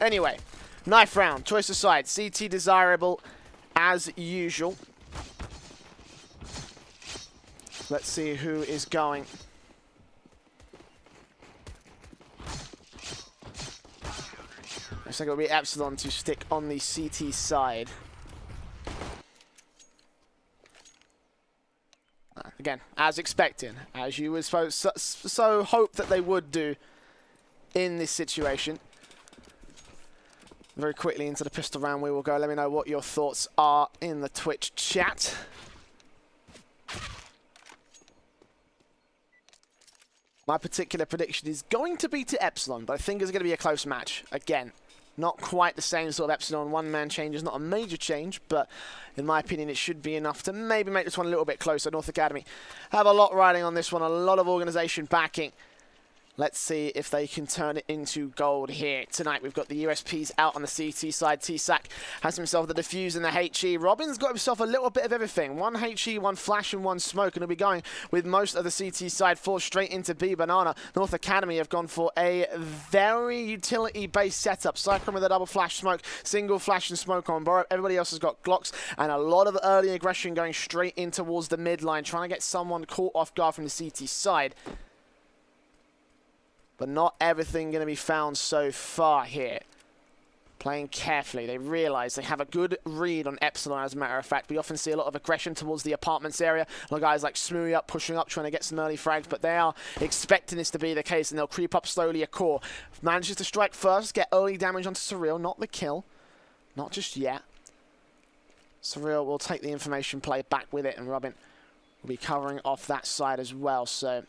Anyway, knife round, choice aside. CT desirable as usual. Let's see who is going. Looks like it'll be Epsilon to stick on the CT side. Again, as expected, as you would so hope that they would do in this situation. Very quickly into the pistol round we will go. Let me know what your thoughts are in the Twitch chat. My particular prediction is going to be to Epsilon, but I think it's going to be a close match. Again, not quite the same sort of Epsilon one-man change. It's not a major change, but in my opinion, it should be enough to maybe make this one a little bit closer. North Academy have a lot riding on this one, a lot of organisation backing. Let's see if they can turn it into gold here. Tonight, we've got the USPs out on the CT side. T-Sac has himself the defuse and the HE. Robin's got himself a little bit of everything. One HE, one flash, and one smoke. And he'll be going with most of the CT side force straight into B Banana. North Academy have gone for a very utility-based setup. Cyclone with a double flash smoke, single flash and smoke on Borough. Everybody else has got Glocks and a lot of early aggression going straight in towards the midline, trying to get someone caught off guard from the CT side. But not everything going to be found so far here. Playing carefully. They realise they have a good read on Epsilon, as a matter of fact. We often see a lot of aggression towards the apartments area. A lot of guys like Smoothie up, pushing up, trying to get some early frags. But they are expecting this to be the case, and they'll creep up slowly a core. Manages to strike first, get early damage onto Surreal. Not the kill. Not just yet. Surreal will take the information play back with it, and Robin will be covering off that side as well. So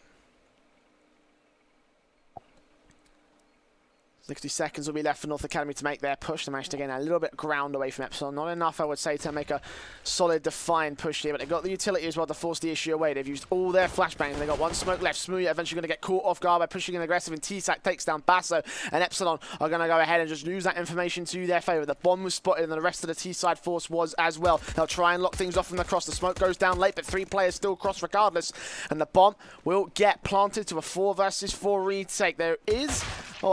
60 seconds will be left for North Academy to make their push. They managed to gain a little bit of ground away from Epsilon. Not enough, I would say, to make a solid, defined push here, but they've got the utility as well to force the issue away. They've used all their flashbangs. They've got one smoke left. Smoothie eventually going to get caught off guard by pushing in aggressive, and T-Sac takes down Basso, and Epsilon are going to go ahead and just use that information to their favour. The bomb was spotted, and the rest of the T-side force was as well. They'll try and lock things off from the cross. The smoke goes down late, but 3 players still cross regardless, and the bomb will get planted to a 4 versus 4 retake. There is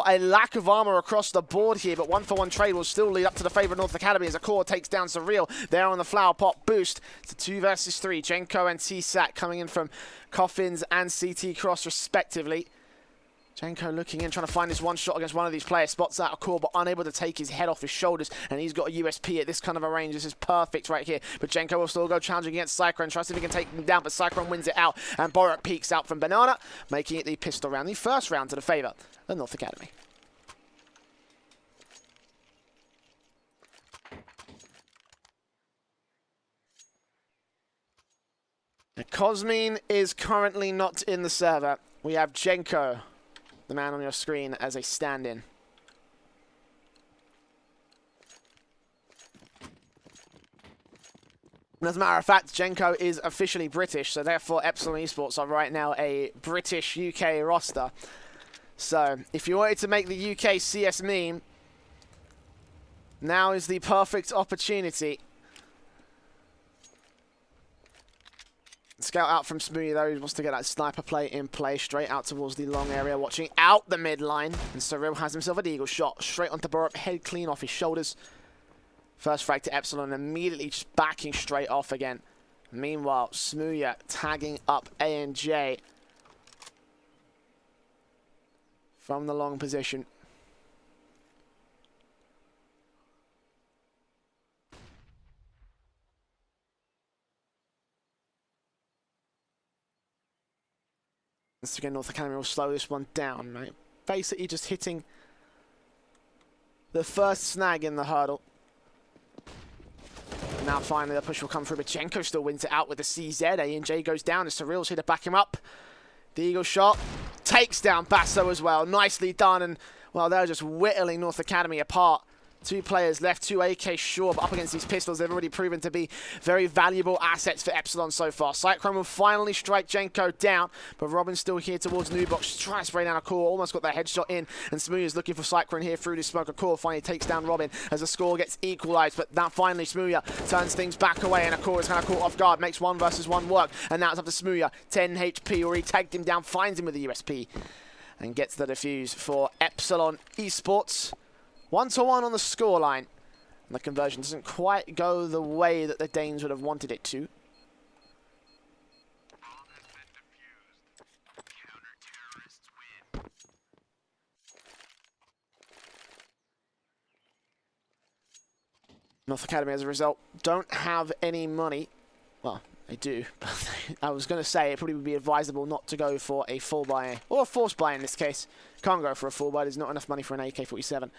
a lack of armor across the board here, but 1-for-1 trade will still lead up to the favour of North Academy as a core takes down Surreal. They're on the flower pot boost to 2 versus 3. Jenko and T-Sac coming in from Coffins and CT Cross respectively. Jenko looking in, trying to find his one shot against one of these players. Spots out a core, but unable to take his head off his shoulders. And he's got a USP at this kind of a range. This is perfect right here. But Jenko will still go challenging against Cyclone. Tries to see if he can take him down, but Cyclone wins it out. And Borak peeks out from Banana, making it the pistol round. The first round to the favour of North Academy. Cosmine is currently not in the server. We have Jenko, the man on your screen, as a stand-in. As a matter of fact, Jenko is officially British, so therefore Epsilon Esports are right now a British UK roster. So, if you wanted to make the UKCS meme, now is the perfect opportunity. Scout out from Smoothie, though. He wants to get that sniper play in play, straight out towards the long area, watching out the midline. And Surreal has himself a deagle shot, straight onto Borup, head clean off his shoulders. First frag to Epsilon, immediately just backing straight off again. Meanwhile, Smoothie tagging up A&J from the long position. Once again, North Academy will slow this one down, right? Basically just hitting the first snag in the hurdle. And now finally the push will come through, but Jenko still wins it out with the CZ. A&J goes down, as Surreal's here to back him up. The eagle shot takes down Basso as well. Nicely done, and well, they're just whittling North Academy apart. 2 players left, 2 AK sure, but up against these pistols, they've already proven to be very valuable assets for Epsilon so far. Cyclone will finally strike Jenko down, but Robin's still here towards Nubox, trying to spray down a core, almost got that headshot in, and Smoothie is looking for Cyclone here through the smoke. A core finally takes down Robin as the score gets equalized, but now finally Smoothie turns things back away, and a core is kind of caught off guard, makes 1 versus 1 work, and now it's up to Smoothie. 10 HP, already tagged him down, finds him with the USP, and gets the defuse for Epsilon Esports. 1-1 on the scoreline. And the conversion doesn't quite go the way that the Danes would have wanted it to. North Academy, as a result, don't have any money. Well, they do, but I was going to say it probably would be advisable not to go for a full buy, or a forced buy in this case. Can't go for a full buy, there's not enough money for an AK-47.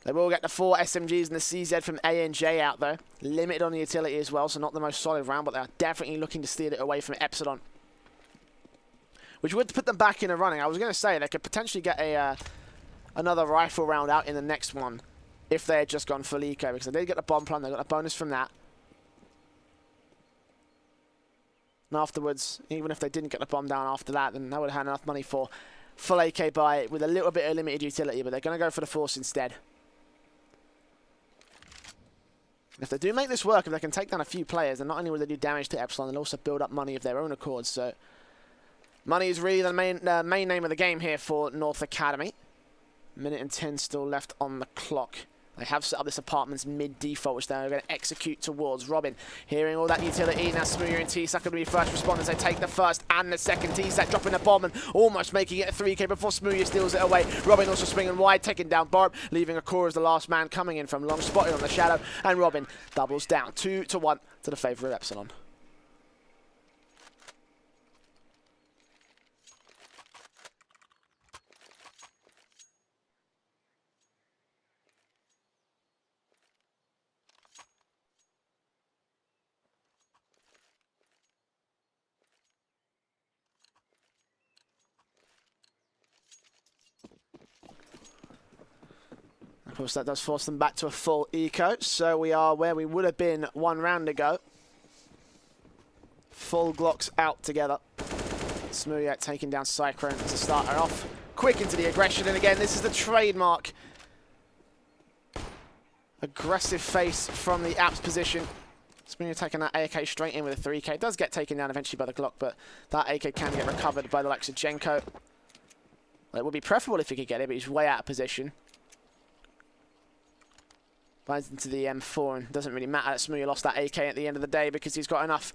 They will get the 4 SMGs and the CZ from A&J out though. Limited on the utility as well, so not the most solid round, but they are definitely looking to steal it away from Epsilon. Which would put them back in a running. I was going to say they could potentially get a another rifle round out in the next one if they had just gone full eco, because they did get the bomb plan, they got a bonus from that. And afterwards, even if they didn't get the bomb down after that, then they would have had enough money for full AK buy with a little bit of limited utility, but they're going to go for the force instead. And if they do make this work, if they can take down a few players, then not only will they do damage to Epsilon, they'll also build up money of their own accord. So money is really the main name of the game here for North Academy. Minute and 10 still left on the clock. They have set up this apartment's mid-default, which they're going to execute towards. Robin, hearing all that utility. Now Smooya and T-Sack going to be first responders. They take the first and the second. T-Sack dropping the bomb and almost making it a 3K before Smooya steals it away. Robin also swinging wide, taking down Barb, leaving Akora as the last man coming in from long, spotted on the shadow. And Robin doubles down 2-1 to the favour of Epsilon. Of course, that does force them back to a full eco, so we are where we would have been one round ago. Full Glocks out together. Smooya taking down Cyclone to start her off. Quick into the aggression, and again, this is the trademark. Aggressive face from the Apps position. Smooya taking that AK straight in with a 3K. It does get taken down eventually by the Glock, but that AK can get recovered by the likes of Jenko. Well, it would be preferable if he could get it, but he's way out of position. Finds into the M4, and doesn't really matter that Smooya lost that AK at the end of the day because he's got enough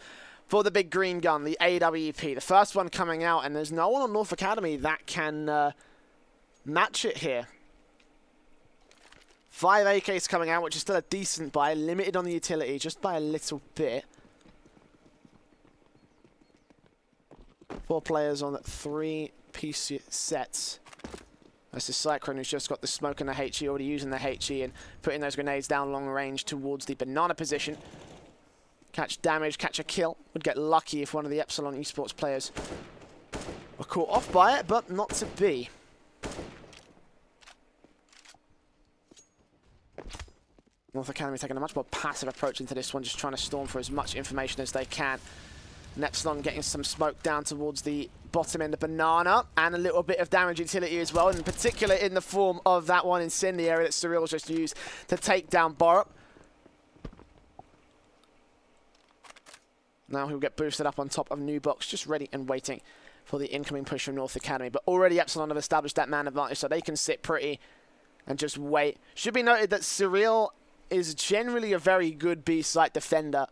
for the big green gun, the AWP. The first one coming out, and there's no one on North Academy that can match it here. 5 AKs coming out, which is still a decent buy, limited on the utility, just by a little bit. 4 players on 3 piece sets. This is Cyclone, who's just got the smoke and the HE, already using the HE and putting those grenades down long range towards the banana position. Catch damage, catch a kill. Would get lucky if one of the Epsilon esports players were caught off by it, but not to be. North Academy taking a much more passive approach into this one, just trying to storm for as much information as they can. And Epsilon getting some smoke down towards the bottom end of banana, and a little bit of damage utility as well, in particular in the form of that one incendiary that Cyril's just used to take down Borup. Now he'll get boosted up on top of New Box, just ready and waiting for the incoming push from North Academy. But already Epsilon have established that man advantage, so they can sit pretty and just wait. Should be noted that Cyril is generally a very good B-site defender,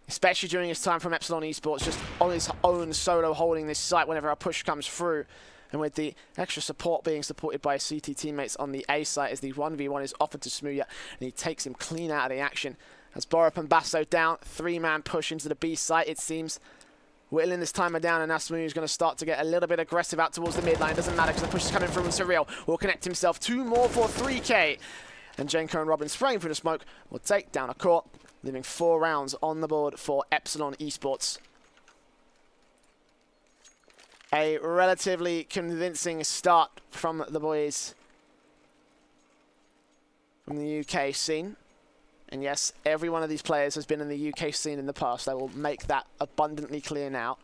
especially during his time from Epsilon Esports, just on his own solo holding this site whenever a push comes through. And with the extra support being supported by CT teammates on the A site as the 1v1 is offered to Smooya, and he takes him clean out of the action. As Borup and Basso down, 3-man push into the B site, it seems. Whittling this timer down, and now Smooya is going to start to get a little bit aggressive out towards the midline. Doesn't matter because the push is coming through, and Cyril will connect himself. 2 more for 3K. And Jenko and Robin spraying through the smoke will take down a court, leaving 4 rounds on the board for Epsilon Esports. A relatively convincing start from the boys from the UK scene. And yes, every one of these players has been in the UK scene in the past. I will make that abundantly clear now.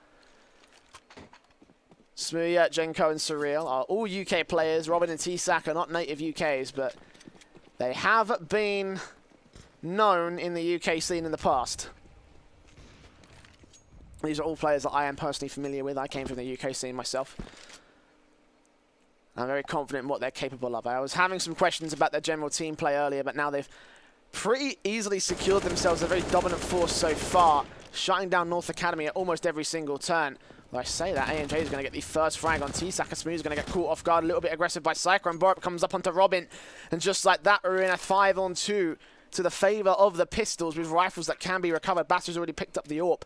Smooya, Jenko and Cyril are all UK players. Robin and T-Sack are not native UKs, but they have been known in the UK scene in the past. These are all players that I am personally familiar with. I came from the UK scene myself. I'm very confident in what they're capable of. I was having some questions about their general team play earlier, but now they've pretty easily secured themselves a very dominant force so far, shutting down North Academy at almost every single turn. Well, I say that, ANJ is going to get the first frag on T-Sack. Smooth is going to get caught off guard, a little bit aggressive by Cyclone. Borup comes up onto Robin, and just like that, we're in a 5-on-2 to the favour of the Pistols with rifles that can be recovered. Batter's already picked up the AWP.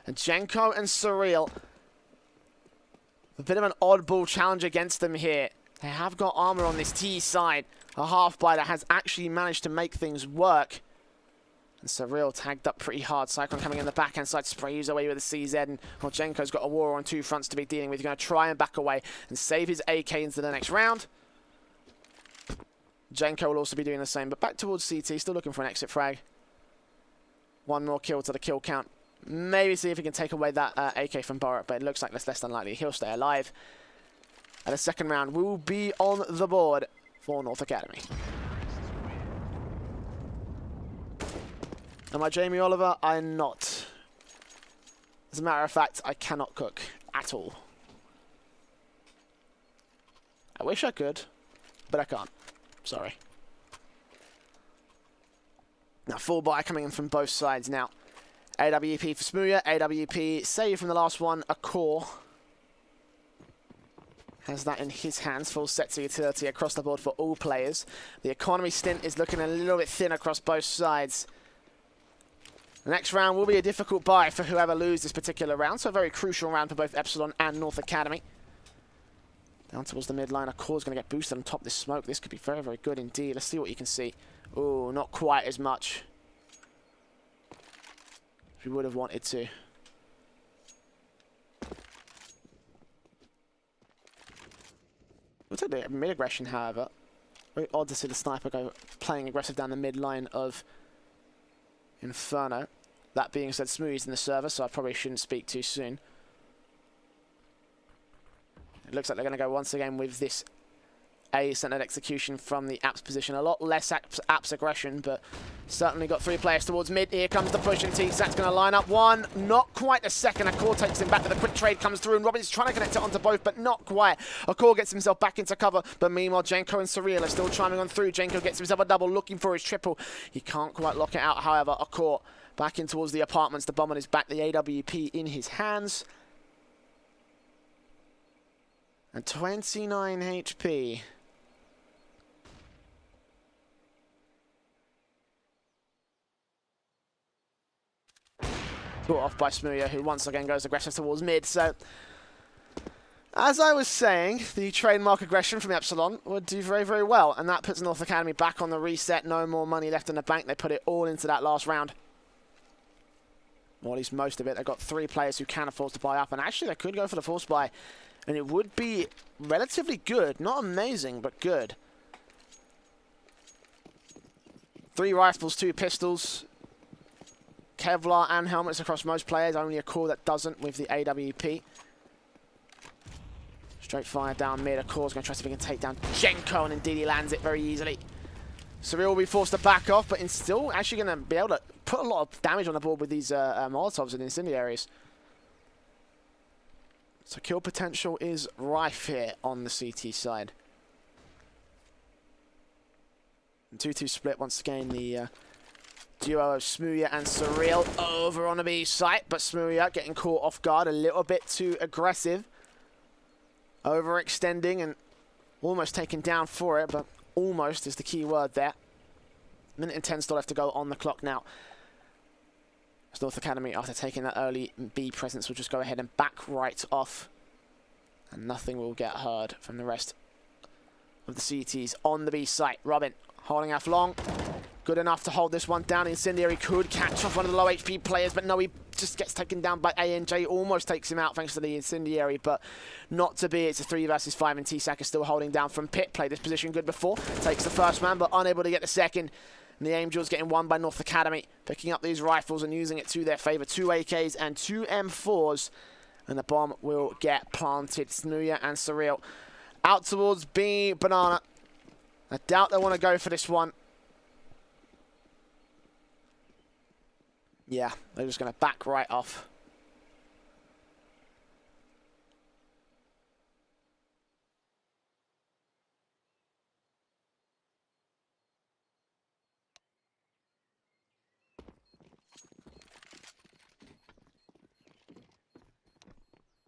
And Jenko and Surreal, a bit of an oddball challenge against them here. They have got armor on this T side. A half-buy that has actually managed to make things work. And Surreal tagged up pretty hard. Cyclone coming in the backhand side, sprays away with the CZ. And well, Jenko's got a war on two fronts to be dealing with. He's going to try and back away and save his AK into the next round. Jenko will also be doing the same, but back towards CT, still looking for an exit frag. One more kill to the kill count. Maybe see if he can take away that AK from Borup, but it looks like that's less than likely. He'll stay alive. And the second round will be on the board for North Academy. Am I Jamie Oliver? I'm not. As a matter of fact, I cannot cook at all. I wish I could, but I can't. Sorry. Now, full buy coming in from both sides now. AWP for Smooya, AWP saved from the last one, a core. Has that in his hands, full set to utility across the board for all players. The economy stint is looking a little bit thin across both sides. The next round will be a difficult buy for whoever loses this particular round, so a very crucial round for both Epsilon and North Academy. Down towards the midline, a core's going to get boosted on top of this smoke. This could be very, very good indeed. Let's see what you can see. Oh, not quite as much as we would have wanted to. We'll take the mid-aggression, however. Very odd to see the sniper go playing aggressive down the midline of Inferno. That being said, Smooth's in the server, so I probably shouldn't speak too soon. It looks like they're going to go once again with this A-centered execution from the Apps position. A lot less Apps aggression, but certainly got three players towards mid. Here comes the push, and T-Sack's going to line up one. Not quite a second. A core takes him back, but the quick trade comes through, and Robin's trying to connect it onto both, but not quite. A core gets himself back into cover, but meanwhile, Jenko and Surreal are still chiming on through. Jenko gets himself a double, looking for his triple. He can't quite lock it out, however. A core back in towards the apartments. The bomb on his back, the AWP in his hands. And 29 HP. Caught off by Smooya, who once again goes aggressive towards mid. So, as I was saying, the trademark aggression from Epsilon would do very, very well. And that puts North Academy back on the reset. No more money left in the bank. They put it all into that last round. Or at least most of it. They've got three players who can afford to buy up. And actually, they could go for the force buy. And it would be relatively good. Not amazing, but good. 3 rifles, 2 pistols. Kevlar and helmets across most players. Only a core that doesn't with the AWP. Straight fire down mid. A core's going to try to see if he can take down Jenko, and indeed he lands it very easily. Surreal will be forced to back off, but it's still actually going to be able to put a lot of damage on the board with these Molotovs and incendiaries. So kill potential is rife here on the CT side. 2-2 split once again. The duo of Smooya and Surreal over on the B site, but Smooya getting caught off guard, a little bit too aggressive. Overextending and almost taken down for it, but almost is the key word there. Minute and 10 still left to go on the clock now. As North Academy, after taking that early B presence, will just go ahead and back right off. And nothing will get heard from the rest of the CTs on the B site. Robin holding off long. Good enough to hold this one down. Incendiary could catch off one of the low HP players, but no, he just gets taken down by ANJ. Almost takes him out thanks to the Incendiary, but not to be. It's a 3 versus 5, and T-Sack is still holding down from Pit. Played this position good before. Takes the first man, but unable to get the second. And the Angels getting won by North Academy, picking up these rifles and using it to their favor. 2 AKs and 2 M4s. And the bomb will get planted. Smooya and Surreal out towards B Banana. I doubt they want to go for this one. Yeah, they're just going to back right off.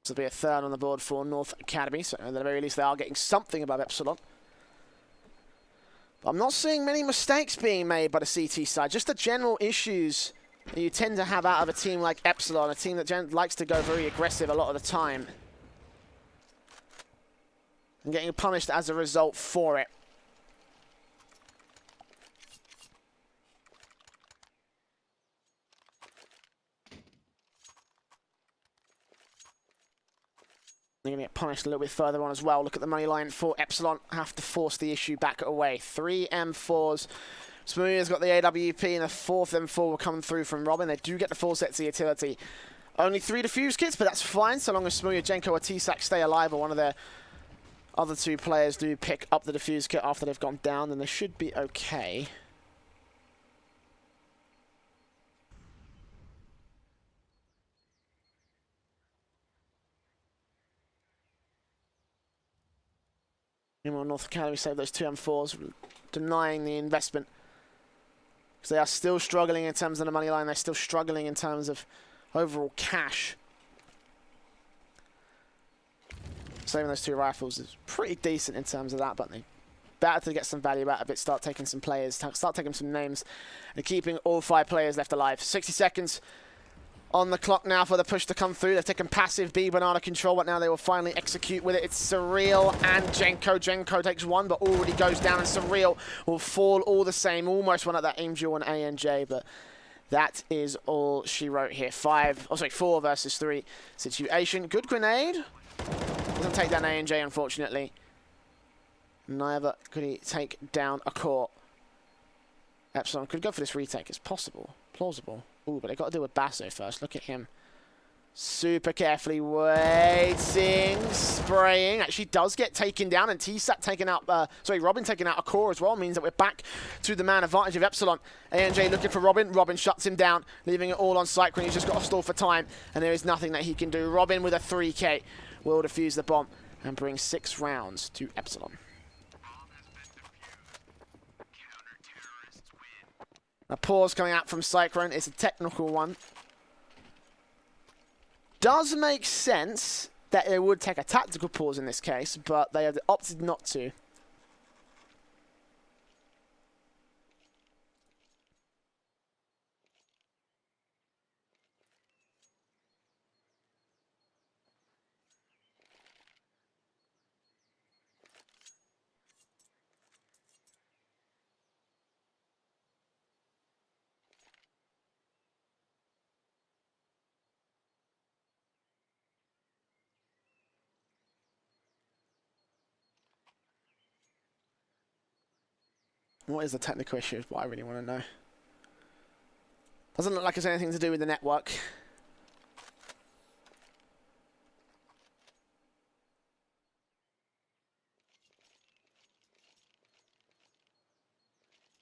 This will be a third on the board for North Academy, so at the very least they are getting something above Epsilon. But I'm not seeing many mistakes being made by the CT side, just the general issues that you tend to have out of a team like Epsilon, a team that likes to go very aggressive a lot of the time. And getting punished as a result for it. They're going to get punished a little bit further on as well. Look at the money line for Epsilon. Have to force the issue back away. 3 M4s. Smooya's got the AWP, and the 4th M4 will come through from Robin. They do get the full sets of utility. Only 3 defuse kits, but that's fine, so long as Smooya, Jenko, or T-Sac stay alive, or one of their other 2 players do pick up the defuse kit after they've gone down, then they should be okay. Meanwhile, North Academy save those 2 M4s, denying the investment. Because they are still struggling in terms of the money line. They're still struggling in terms of overall cash. Saving those 2 rifles is pretty decent in terms of that, but they better to get some value out of it, start taking some players, start taking some names, and keeping all 5 players left alive. 60 seconds on the clock now for the push to come through. They've taken passive B banana control, but now they will finally execute with it. It's Surreal and Jenko. Jenko takes 1, but already goes down, and Surreal will fall all the same. Almost won at that aim duel on ANJ, but that is all she wrote here. 4 versus 3 situation. Good grenade. Doesn't take down ANJ, unfortunately. Neither could he take down a core. Epsilon could go for this retake. It's possible. Plausible. Ooh, but they got to deal with Basso first. Look at him. Super carefully waiting, spraying. Actually does get taken down, and T-Sat taken out, Robin taking out a core as well, means that we're back to the man advantage of Epsilon. ANJ looking for Robin. Robin shuts him down, leaving it all on Cyclone. He's just got to stall for time, and there is nothing that he can do. Robin with a 3K will defuse the bomb and bring 6 rounds to Epsilon. A pause coming out from Cyclone. It's a technical one. Does make sense that they would take a tactical pause in this case, but they have opted not to. What is the technical issue is what I really want to know. Doesn't look like it's anything to do with the network.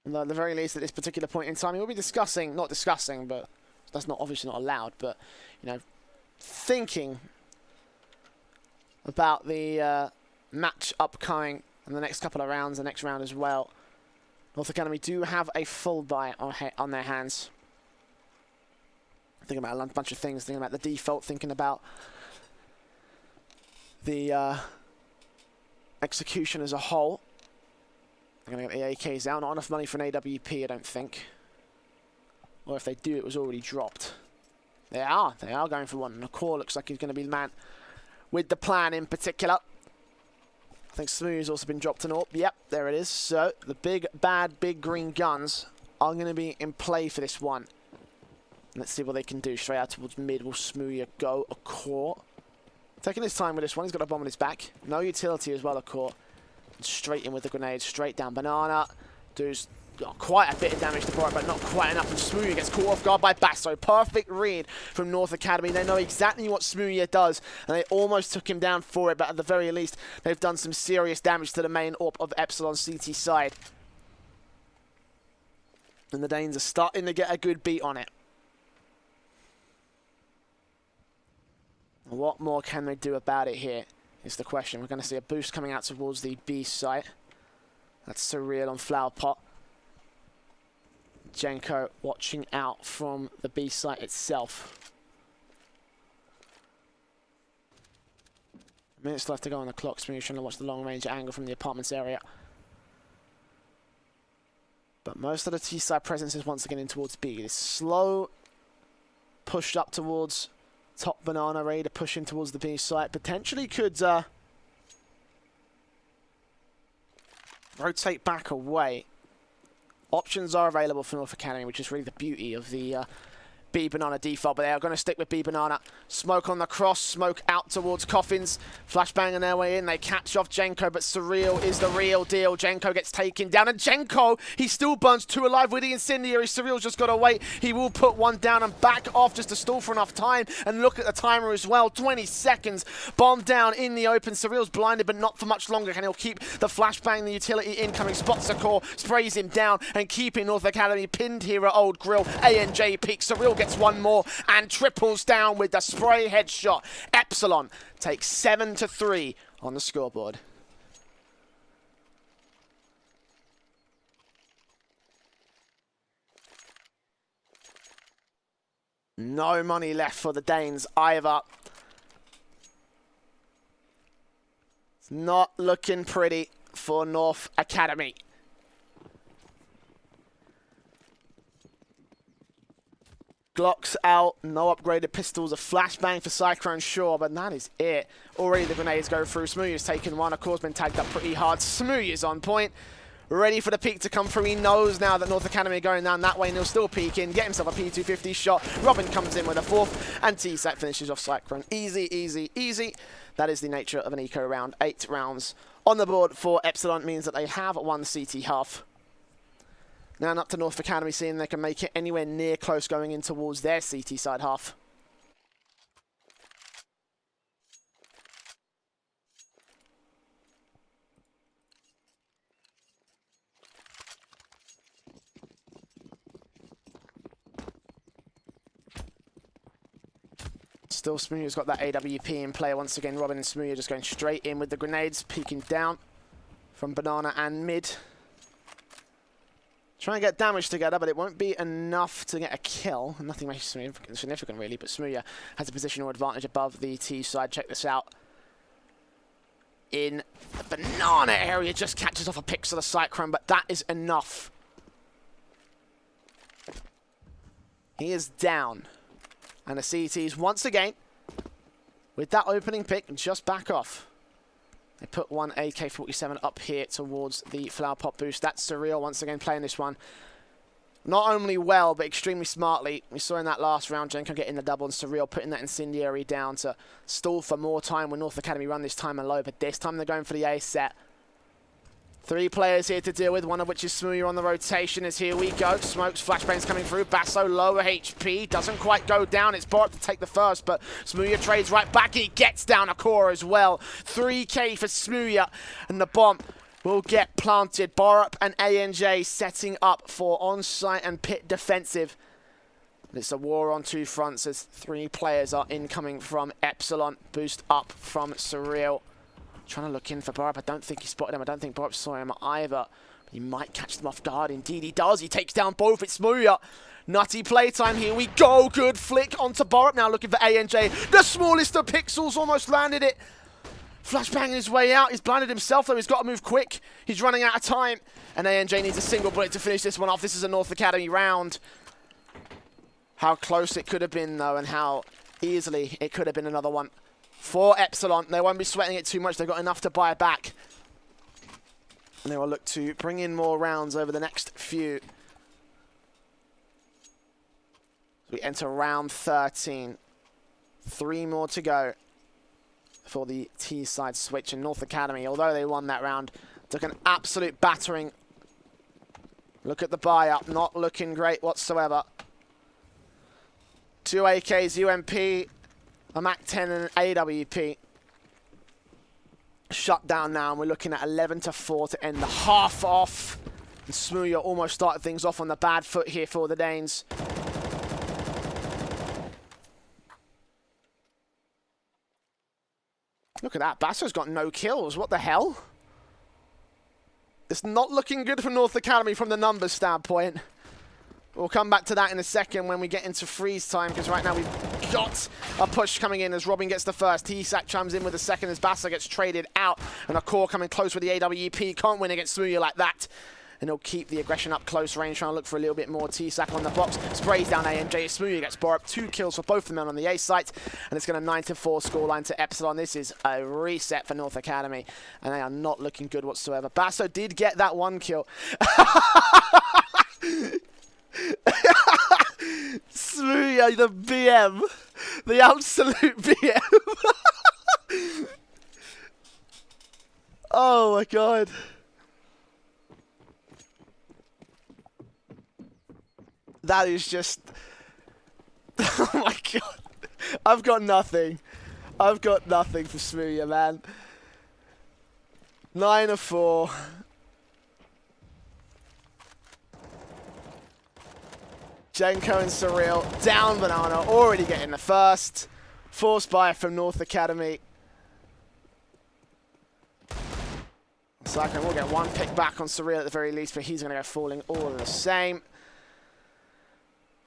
And at the very least, at this particular point in time, we'll be discussing, not discussing, but that's not obviously not allowed, but, you know, thinking about the match upcoming in the next couple of rounds, the next round as well. North Academy do have a full buy on their hands. Thinking about a bunch of things, thinking about the default, thinking about the execution as a whole. They're going to get the AKs out. Not enough money for an AWP, I don't think. Or if they do, it was already dropped. They are going for one. And the core looks like he's going to be the man with the plan in particular. I think Smooth's also been dropped an AWP. Yep, there it is. So the big, bad, big green guns are going to be in play for this one. Let's see what they can do. Straight out towards mid will Smooth go. A core. Taking his time with this one. He's got a bomb on his back. No utility as well, a core. Straight in with the grenade. Straight down. Banana. Does quite a bit of damage to Borat, but not quite enough. And Smoothie gets caught off guard by Basso. Perfect read from North Academy. They know exactly what Smoothie does, and they almost took him down for it, but at the very least, they've done some serious damage to the main AWP of Epsilon CT side. And the Danes are starting to get a good beat on it. What more can they do about it here is the question. We're going to see a boost coming out towards the B site. That's Surreal on Flower Pot. Jenko watching out from the B site itself. Minutes left to go on the clock. Smooth trying to watch the long-range angle from the apartments area. But most of the T-side presence is once again in towards B. This slow push up towards top banana, ready to push in towards the B side. Potentially could rotate back away. Options are available for North Academy, which is really the beauty of the B Banana default, but they are going to stick with B Banana. Smoke on the cross, smoke out towards Coffins. Flashbang on their way in. They catch off Jenko, but Surreal is the real deal. Jenko gets taken down, and Jenko, he still burns 2 alive with the Incendiary. Surreal's just got to wait. He will put 1 down and back off just to stall for enough time. And look at the timer as well. 20 seconds. Bomb down in the open. Surreal's blinded, but not for much longer. And he'll keep the Flashbang, the utility incoming. Spots the core, sprays him down, and keeping North Academy pinned here at Old Grill. ANJ peaks. Surreal gets 1 more and triples down with the spray headshot. Epsilon takes 7-3 on the scoreboard. No money left for the Danes either. It's not looking pretty for North Academy. Glocks out, no upgraded pistols, a flashbang for Cyclone, sure, but that is it. Already the grenades go through. Smooya's taken 1, of course, been tagged up pretty hard. Smooya's on point, ready for the peak to come through. He knows now that North Academy are going down that way, and he'll still peek in, get himself a P250 shot. Robin comes in with a 4th, and T-Sat finishes off Cyclone. Easy, easy, easy. That is the nature of an eco round. 8 rounds on the board for Epsilon means that they have 1 CT half. Now up to North Academy, seeing they can make it anywhere near close going in towards their CT side half. Still Smooya's got that AWP in play. Once again, Robin and Smooya just going straight in with the grenades, peeking down from Banana and mid. Try and get damage together, but it won't be enough to get a kill. Nothing significant, really, but Smooya has a positional advantage above the T side. Check this out. In the Banana area, just catches off a pix of the Cyclone, but that is enough. He is down. And the CTs, once again, with that opening pick, just back off. They put 1 AK-47 up here towards the Flower Pot boost. That's Surreal once again playing this one. Not only well, but extremely smartly. We saw in that last round, Jenko getting the double and Surreal putting that Incendiary down to stall for more time when North Academy run this timer low. But this time they're going for the A set. 3 players here to deal with, one of which is Smooya on the rotation as here we go. Smokes, flashbangs coming through. Basso lower HP, doesn't quite go down. It's Borup to take the first, but Smooya trades right back. He gets down a core as well. 3K for Smooya, and the bomb will get planted. Borup and ANJ setting up for on-site and pit defensive. It's a war on 2 fronts as 3 players are incoming from Epsilon. Boost up from Surreal. Trying to look in for Borup. I don't think he spotted him. I don't think Borup saw him either. He might catch them off guard. Indeed he does. He takes down both. It's Smooya. Nutty playtime. Here we go. Good flick onto Borup. Now looking for ANJ. The smallest of pixels. Almost landed it. Flashbang his way out. He's blinded himself though. He's got to move quick. He's running out of time. And ANJ needs a single bullet to finish this one off. This is a North Academy round. How close it could have been though, and how easily it could have been another one. For Epsilon, they won't be sweating it too much. They've got enough to buy back. And they will look to bring in more rounds over the next few. We enter round 13. 3 more to go for the T-side switch. And North Academy, although they won that round, took an absolute battering. Look at the buy-up. Not looking great whatsoever. 2 AKs, UMP. A MAC-10 and an AWP. Shut down now, and we're looking at 11-4 to end the half off. And Smooya almost started things off on the bad foot here for the Danes. Look at that. Basso's got no kills. What the hell? It's not looking good for North Academy from the numbers standpoint. We'll come back to that in a second when we get into freeze time, because right now we've shot. A push coming in as Robin gets the first. T-Sack chimes in with the second as Bassa gets traded out. And a core coming close with the AWP. Can't win against Smooya like that. And he'll keep the aggression up close range, trying to look for a little bit more. T-Sack on the box, sprays down AMJ. Smooya gets bar up, 2 kills for both of them on the A site, and it's going to 9-4 scoreline to Epsilon. This is a reset for North Academy, and they are not looking good whatsoever. Basso did get that 1 kill. Smooya, the BM, the absolute BM. Oh my god. That is just... Oh my god. I've got nothing. I've got nothing for Smooya, man. 9-4. Jenko and Surreal down Banana, already getting the first. Forced buy from North Academy. Cyclone will get 1 pick back on Surreal at the very least, but he's going to go falling all the same.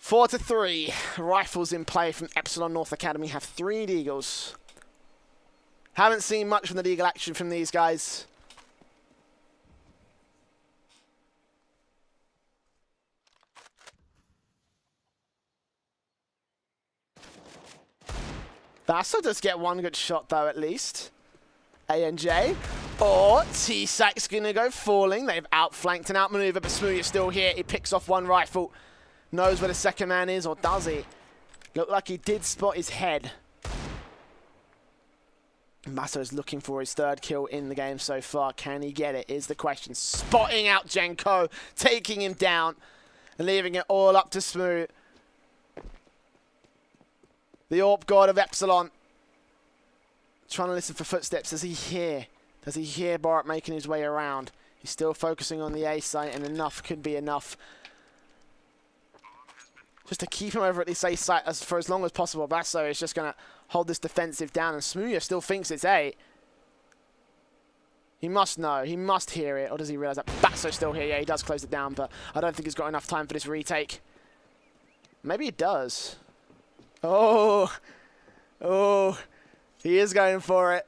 4-3. Rifles in play from Epsilon. North Academy have 3 Deagles. Haven't seen much from the Deagle action from these guys. Basso does get 1 good shot though, at least. ANJ. Or T-Sack's going to go falling. They've outflanked and outmaneuvered, but Smooya's still here. He picks off 1 rifle. Knows where the second man is, or does he? Looked like he did spot his head. Basso is looking for his 3rd kill in the game so far. Can he get it, is the question. Spotting out Jenko, taking him down, and leaving it all up to Smooth. The AWP god of Epsilon. Trying to listen for footsteps. Does he hear? Does he hear Bart making his way around? He's still focusing on the A site, and enough could be enough. Just to keep him over at this A site for as long as possible. Basso is just going to hold this defensive down, and Smooya still thinks it's A. He must know. He must hear it. Or does he realise that Basso's still here? Yeah, he does close it down, but I don't think he's got enough time for this retake. Maybe he does. Oh. Oh. He is going for it.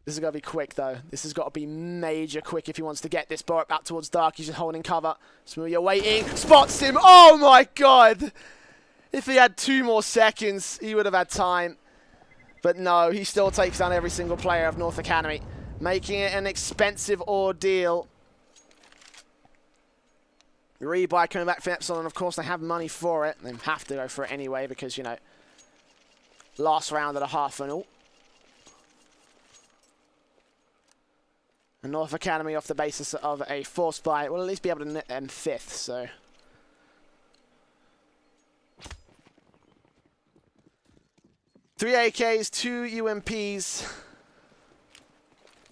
This has got to be quick, though. This has got to be major quick if he wants to get this bar out towards Dark. He's just holding cover. Smooya waiting. Spots him. Oh, my God. If he had 2 more seconds, he would have had time. But no, he still takes down every single player of North Academy, making it an expensive ordeal. Rebuy coming back from Epsilon. Of course, they have money for it. They have to go for it anyway because, you know, last round at a half and all. And North Academy, off the basis of a forced buy, will at least be able to net them 5th, so. Three AKs, 2 UMPs.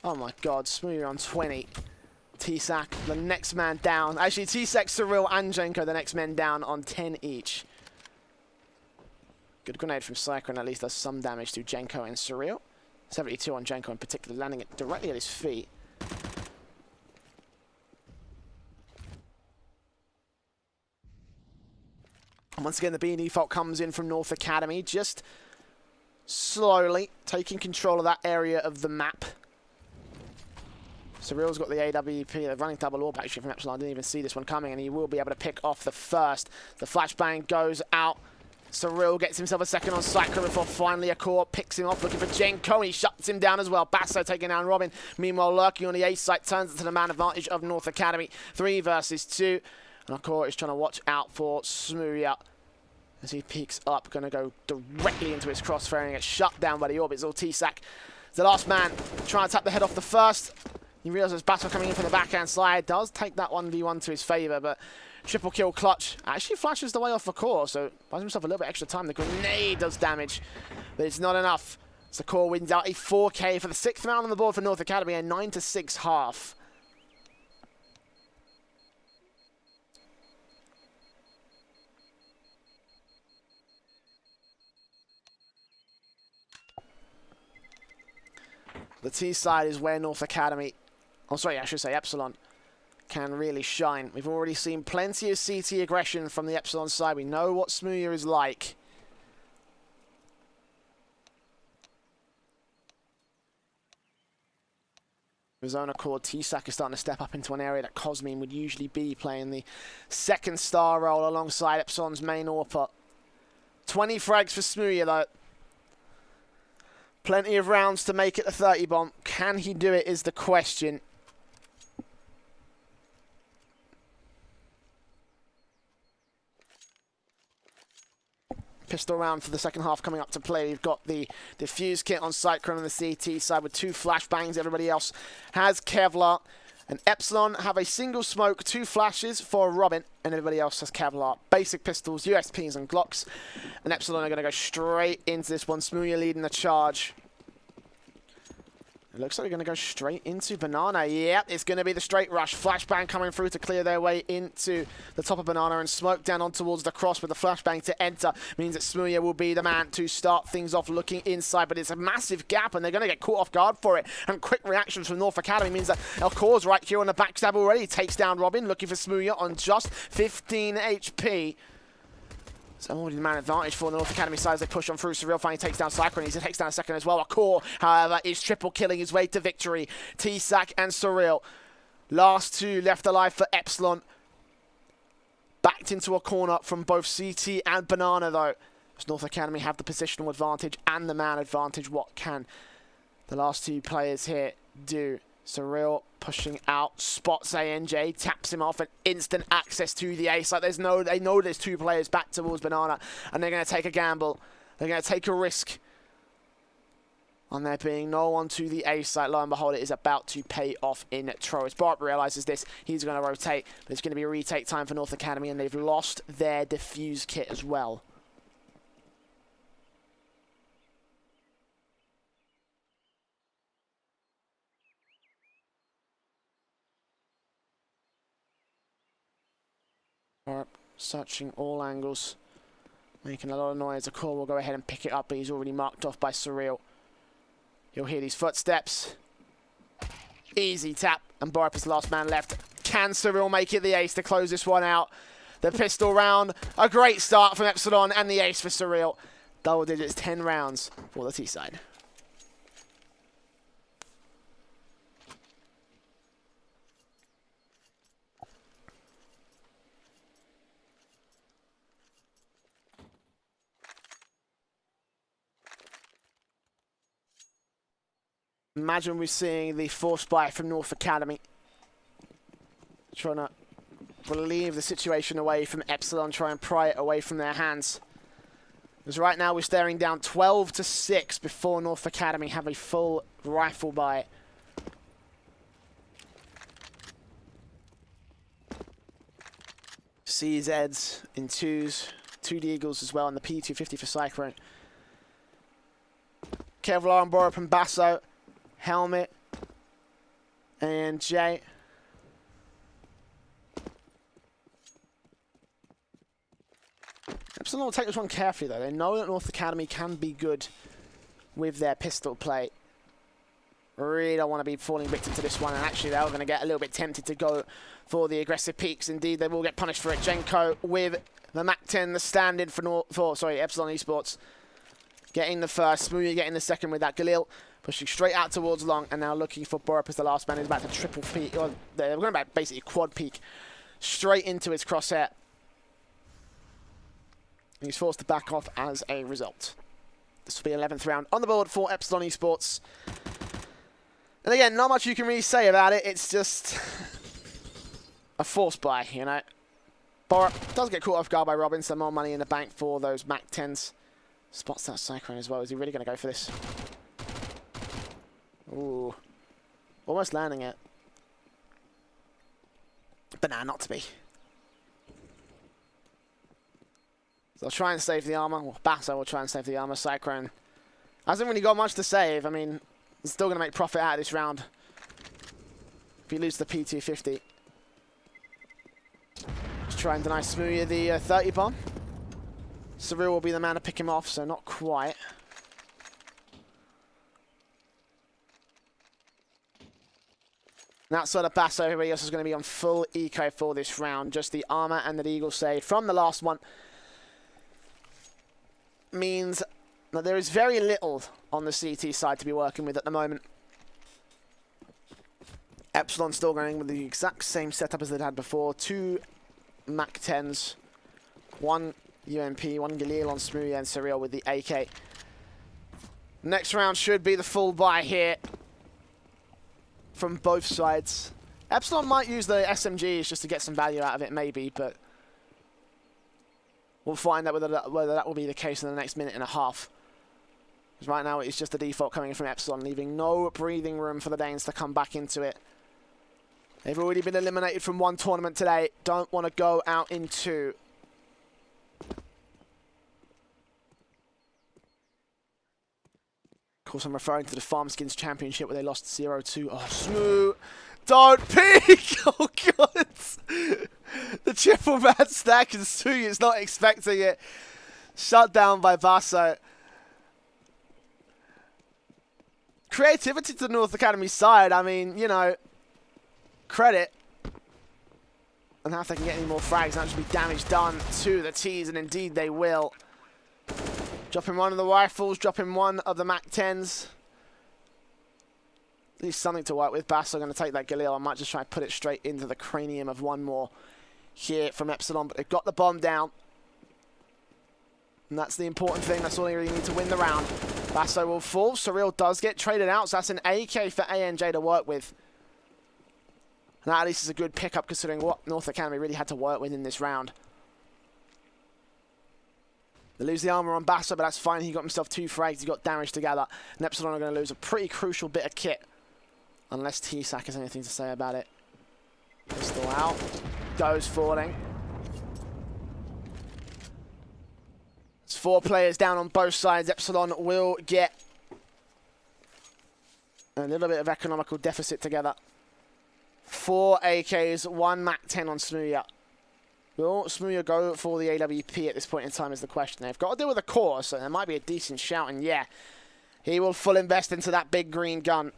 Oh my god, Smooya on 20. T-Sack, the next man down. Actually, T-Sack, Surreal, and Jenko, the next men down on 10 each. Good grenade from Cyclone, at least does some damage to Jenko and Surreal. 72 on Jenko in particular, landing it directly at his feet. And once again, the B default comes in from North Academy, just slowly taking control of that area of the map. Surreal's got the AWP. They're running double AWP actually from Epsilon. I didn't even see this one coming, and he will be able to pick off the first. The flashbang goes out. Surreal gets himself a second on Cyclone before finally a core picks him off, looking for Jenko, and he shuts him down as well. Basso taking down Robin. Meanwhile, lurking on the A site turns it to the man advantage of North Academy. 3 versus 2. And Core is trying to watch out for Smooya as he peeks up, going to go directly into his crossfire and gets shut down by the AWP. It's all T-Sack. The last man trying to tap the head off the first. He realizes Battle coming in from the backhand slide. Does take that 1v1 to his favor, but triple kill clutch. Actually flashes the way off the Core, so buys himself a little bit extra time. The grenade does damage, but it's not enough. So Core wins out a 4K for the 6th round on the board for North Academy, a 9-6 half. The T side is where North Academy, oh sorry, I should say Epsilon, can really shine. We've already seen plenty of CT aggression from the Epsilon side. We know what Smooya is like. His own accord, T-Sack is starting to step up into an area that Cosmin would usually be, playing the second star role alongside Epsilon's main AWPer. 20 frags for Smooya though. Plenty of rounds to make it a 30 bomb. Can he do it is the question. Pistol round for the second half coming up to play. You've got the defuse kit on Cyclone on the CT side with 2 flashbangs. Everybody else has Kevlar. And Epsilon have a single smoke, 2 flashes for Robin, and everybody else has Kevlar. Basic pistols, USPs and Glocks. And Epsilon are going to go straight into this one. Smooya leading the charge. It looks like they're going to go straight into Banana. Yep, it's going to be the straight rush. Flashbang coming through to clear their way into the top of Banana, and smoke down on towards the cross with the flashbang to enter. Means that Smooya will be the man to start things off looking inside, but it's a massive gap and they're going to get caught off guard for it. And quick reactions from North Academy means that El Cor's right here on the backstab already. Takes down Robin, looking for Smooya on just 15 HP. So already the man advantage for the North Academy side as they push on through. Surreal finally takes down Cyclone. He takes down a second as well. Akor, however, is triple killing his way to victory. T-Sack and Surreal. Last 2 left alive for Epsilon. Backed into a corner from both CT and Banana though. As North Academy have the positional advantage and the man advantage. What can the last 2 players here do? Surreal pushing out, spots ANJ, taps him off, and instant access to the ace. Like they know there's 2 players back towards Banana, and they're going to take a gamble. They're going to take a risk on there being no one to the ace. Like lo and behold, it is about to pay off in Tro. As Barb realizes this, he's going to rotate, but it's going to be a retake time for North Academy, and they've lost their defuse kit as well. Searching all angles, making a lot of noise. Akor will go ahead and pick it up, but he's already marked off by Surreal. You'll hear these footsteps. Easy tap, and Borup is the last man left. Can Surreal make it the ace to close this one out? The pistol round, a great start from Epsilon, and the ace for Surreal. Double digits, 10 rounds for the T side. Imagine we're seeing the force bite from North Academy. Trying to relieve the situation away from Epsilon, try and pry it away from their hands. Because right now we're staring down 12-6 before North Academy have a full rifle bite. CZs in 2s, 2 Deagles as well, and the P250 for Cyclone. Kevlar and Borup and Basso. Helmet and Jay. Epsilon will take this one carefully though. They know that North Academy can be good with their pistol play. Really don't want to be falling victim to this one, and actually they're going to get a little bit tempted to go for the aggressive peaks. Indeed, they will get punished for it. Jenko with the MAC-10, the stand-in for Epsilon Esports. Getting the first, Smooya getting the second with that. Galil pushing straight out towards long, and now looking for Borup as the last man. He's about to triple peek. Well, they're going to basically quad peek straight into his crosshair. He's forced to back off as a result. This will be 11th round on the board for Epsilon Esports. And again, not much you can really say about it. It's just a force buy, you know. Borup does get caught off guard by Robin, so more money in the bank for those MAC-10s. Spots that Cyclone as well. Is he really going to go for this? Ooh. Almost landing it. But nah, not to be. They'll try and save the armor. Well, Basso will try and save the armor. Cyclone hasn't really got much to save. I mean, he's still going to make profit out of this round. If he loses the P250. Let's try and deny Smooya the 30 bomb. Surreal will be the man to pick him off, so not quite. And outside of Basso, everybody else is going to be on full eco for this round. Just the armor and the Deagle Shade from the last one means that there is very little on the CT side to be working with at the moment. Epsilon still going with the exact same setup as they'd had before. 2 Mac 10s, 1 UMP, 1 Galil on Smoothie, and Surreal with the AK. Next round should be the full buy here from both sides. Epsilon might use the SMGs just to get some value out of it, maybe, but we'll find out whether that will be the case in the next minute and a half. Because right now it's just the default coming in from Epsilon, leaving no breathing room for the Danes to come back into it. They've already been eliminated from 1 tournament today. Don't want to go out in 2. Of course, I'm referring to the Farm Skins Championship where they lost 0-2. Oh, Smooth. Don't peek! Oh, God. The triple bad stack and Smooth is not expecting it. Shut down by Basso. Creativity to the North Academy side. I mean, you know, credit. And now if they can get any more frags, that should be damage done to the T's, and indeed they will. Dropping one of the rifles, dropping one of the Mac 10s. At least something to work with. Basso going to take that Galil. I might just try and put it straight into the cranium of one more here from Epsilon. But they've got the bomb down. And that's the important thing. That's all they really need to win the round. Basso will fall. Surreal does get traded out. So that's an AK for ANJ to work with. And that at least is a good pickup considering what North Academy really had to work with in this round. They lose the armor on Basso, but that's fine. He got himself 2 frags. He got damage together. And Epsilon are going to lose a pretty crucial bit of kit. Unless T-Sack has anything to say about it. Pistol out. Goes falling. It's 4 players down on both sides. Epsilon will get a little bit of economical deficit together. 4 AKs, 1 Mac 10 on Smoothie. Will Smoothie go for the AWP at this point in time is the question. They've got to deal with a core, so there might be a decent shout, and yeah, he will full invest into that big green gun.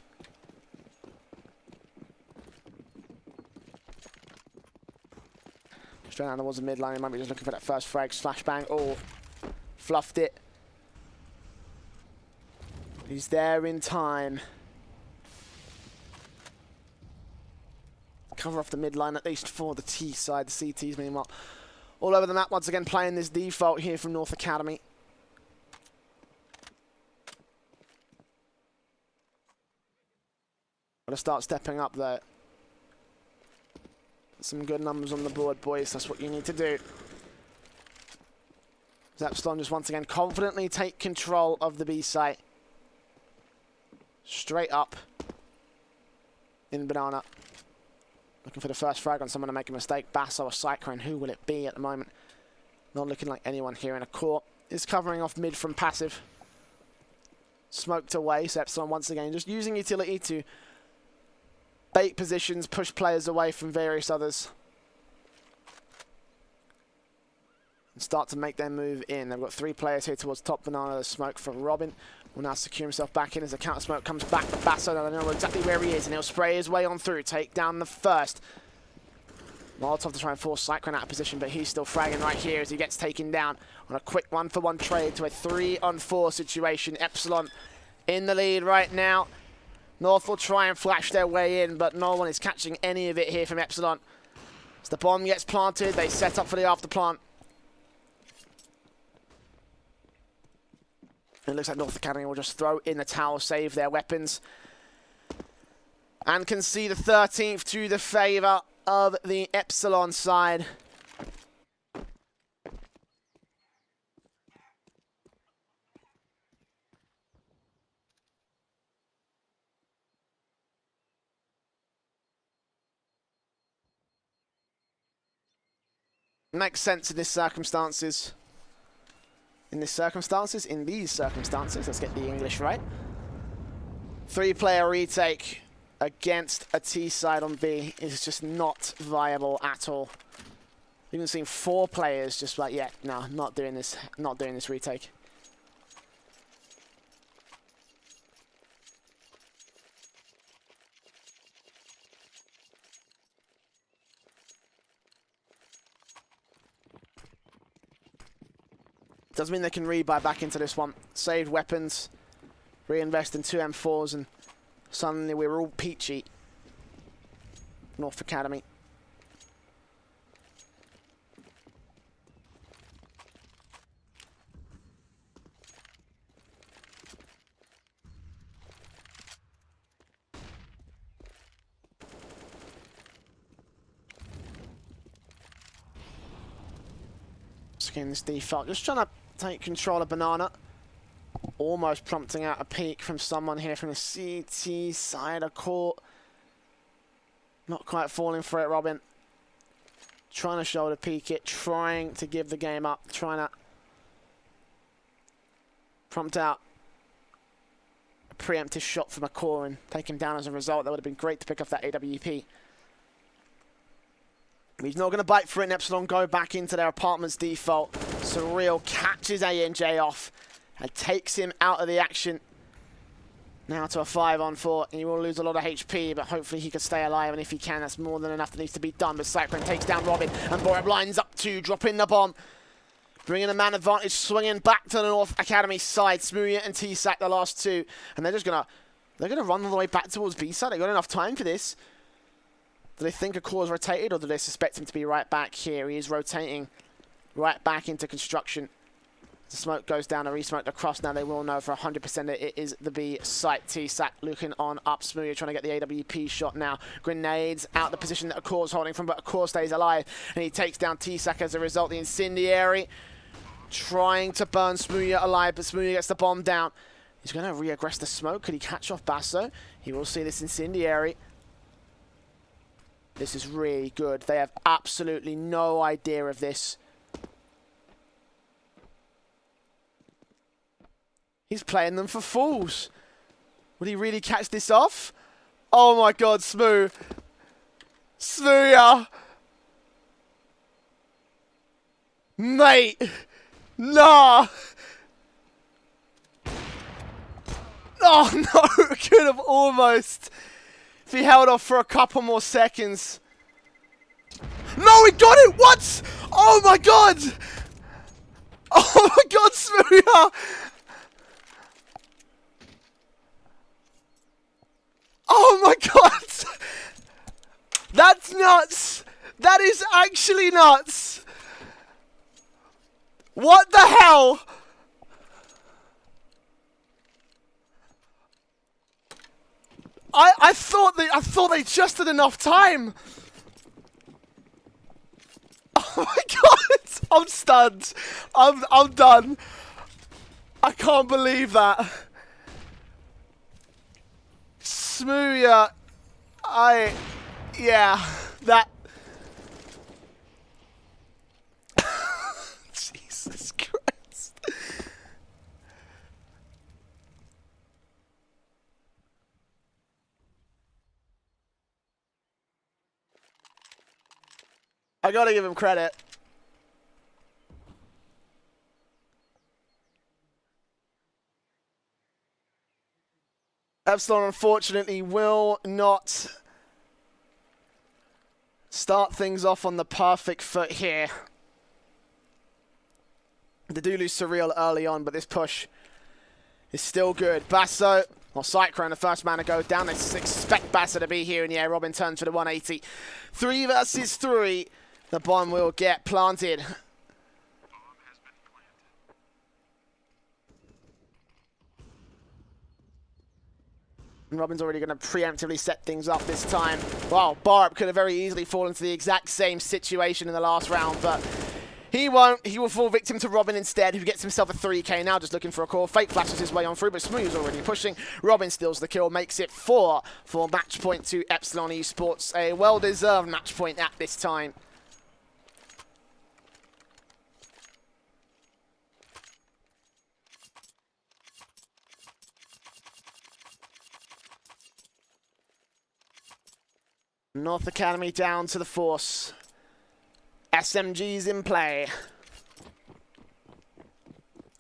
Straight down towards the midline, he might be just looking for that first frag, flashbang. Oh, fluffed it. He's there in time. Cover off the midline, at least for the T side. The CTs, meanwhile, all over the map once again, playing this default here from North Academy. Got to start stepping up though. Some good numbers on the board, boys. That's what you need to do. Epsilon just once again confidently take control of the B site. Straight up in banana. Looking for the first frag on someone to make a mistake. Basso or Cyclone, who will it be at the moment? Not looking like anyone here in a court. Is covering off mid from passive. Smoked away, so Epsilon once again just using utility to bait positions, push players away from various others. And start to make their move in. They've got 3 players here towards top banana. The smoke for Robin. Will now secure himself back in as the counter smoke comes back to Basso. Now they know exactly where he is, and he'll spray his way on through. Take down the first. Molotov to try and force Cyclone out of position, but he's still fragging right here as he gets taken down on a quick 1-for-1 trade to a 3-on-4 situation. Epsilon in the lead right now. North will try and flash their way in, but no one is catching any of it here from Epsilon. As the bomb gets planted, they set up for the after plant. It looks like North Academy will just throw in the towel, save their weapons, and can see the 13th to the favour of the Epsilon side. Makes sense in these circumstances. In these circumstances, let's get the English right. 3-player retake against a T side on B is just not viable at all. We've even seen 4 players just like, yeah, no, not doing this retake. Doesn't mean they can rebuy back into this one. Saved weapons, reinvest in 2 M4s, and suddenly we're all peachy. North Academy. Skins default, just trying to take control of Banana. Almost prompting out a peek from someone here from the CT side of court. Not quite falling for it, Robin. Trying to shoulder peek it, trying to give the game up, trying to prompt out a preemptive shot from a core and take him down as a result. That would have been great to pick up that AWP. He's not going to bite for it, and Epsilon go back into their apartment's default. Surreal catches ANJ off and takes him out of the action. Now to a 5-on-4, and he will lose a lot of HP, but hopefully he can stay alive, and if he can, that's more than enough that needs to be done. But Cyclone takes down Robin, and Borab lines up to dropping the bomb. Bringing a man advantage, swinging back to the North Academy side. Smooya and T-Sack, the last two, and they're gonna run all the way back towards B-side. They've got enough time for this. Do they think a core's rotated, or do they suspect him to be right back here? He is rotating right back into construction. The smoke goes down, a re-smoked across. Now they will know for 100% that it is the B site. T-Sack looking on up. Smooya trying to get the AWP shot now. Grenades out the position that Akor's holding from, but Akor stays alive, and he takes down T-Sack as a result. The incendiary trying to burn Smooya alive, but Smooya gets the bomb down. He's going to re-aggress the smoke. Could he catch off Basso? He will see this incendiary. This is really good. They have absolutely no idea of this. He's playing them for fools. Would he really catch this off? Oh my god, Smooth. Smooya. Mate. Nah. Oh no, could have almost. If he held off for a couple more seconds. No, he got it! What? Oh my god! Oh my god, Smooya! Oh my god! That's nuts! That is actually nuts! What the hell? I thought they just had enough time. Oh my god! I'm stunned. I'm done. I can't believe that. Smooya, yeah, that. Jesus Christ. I gotta give him credit. Epsilon, unfortunately, will not start things off on the perfect foot here. They do lose Surreal early on, but this push is still good. Basso, or Cyclone, the first man to go down. They expect Basso to be here in the air. Robin turns for the 180. 3 versus 3. The bomb will get planted. And Robin's already going to preemptively set things up this time. Well, Barup could have very easily fallen into the exact same situation in the last round, but he won't. He will fall victim to Robin instead, who gets himself a 3k now, just looking for a core. Fate flashes his way on through, but Smooth's already pushing. Robin steals the kill, makes it 4 for match point to Epsilon Esports. A well-deserved match point at this time. North Academy down to the force. SMGs in play.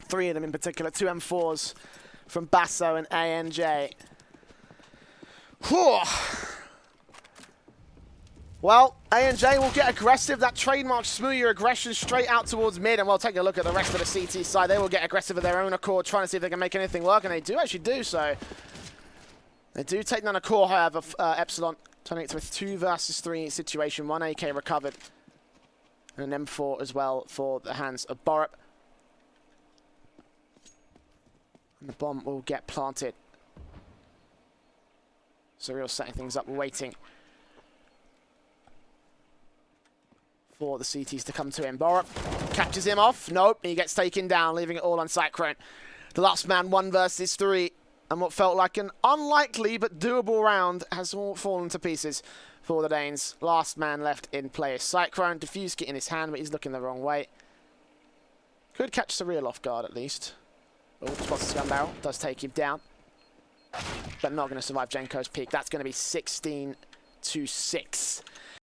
3 of them in particular, 2 M4s from Basso and ANJ. Whew. Well, A&J will get aggressive. That trademark smooth aggression straight out towards mid, and we'll take a look at the rest of the CT side. They will get aggressive of their own accord, trying to see if they can make anything work, and they do actually do so. They do take down a core, however, Epsilon, turning it to a 2 versus 3 situation. 1 AK recovered, and an M4 as well for the hands of Borup. And the bomb will get planted. Surreal setting things up, waiting for the CTs to come to him. Borup catches him off. Nope, he gets taken down, leaving it all on Cyclone. The last man, 1 versus 3. And what felt like an unlikely but doable round has all fallen to pieces for the Danes. Last man left in play is Cyclone. Diffuse kit in his hand, but he's looking the wrong way. Could catch Surreal off guard at least. Oh, spots the gun barrel. Does take him down. But not going to survive Jenko's peak. That's going to be 16 to 6.